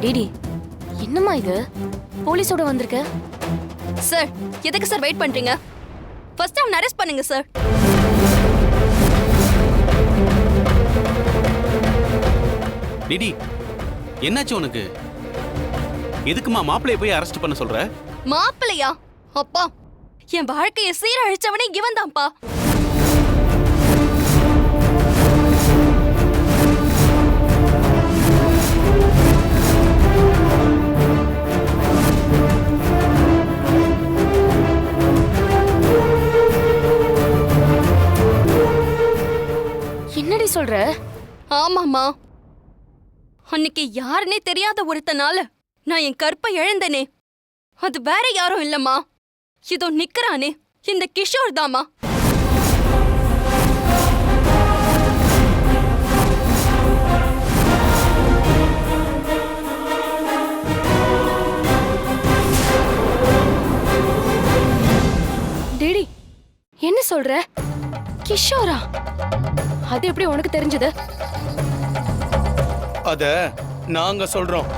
DD, என்னம்மா இது? போலீஸோட வந்திருக்க? சார், எதுக்கு சார் வெயிட் பண்றீங்க? ஃபர்ஸ்ட் அவனை அரெஸ்ட் பண்ணுங்க சார். டிடி, என்னாச்சு உனக்கு? எதுக்குமா மாப்பிளைய போய் அரெஸ்ட் பண்ண சொல்ற? மாப்பிள்ளையா? அப்பா, என் வாழ்க்கையை சீரழிச்சவனே இவன் தான்ப்பா. என்னடி சொல்ற? ஆமாமா, அன்னைக்கு யாருன்னே தெரியாத ஒருத்தனால நான் என் கற்பை இழந்தனே. அது வேற யாரும் இல்லம்மா, இதோ நிக்கிறானே இந்த கிஷோர் தாமா. டிடி, என்ன சொல்ற? கிஷோரா? அது எப்படி உனக்கு தெரிஞ்சது? அத நாங்க சொல்றோம்.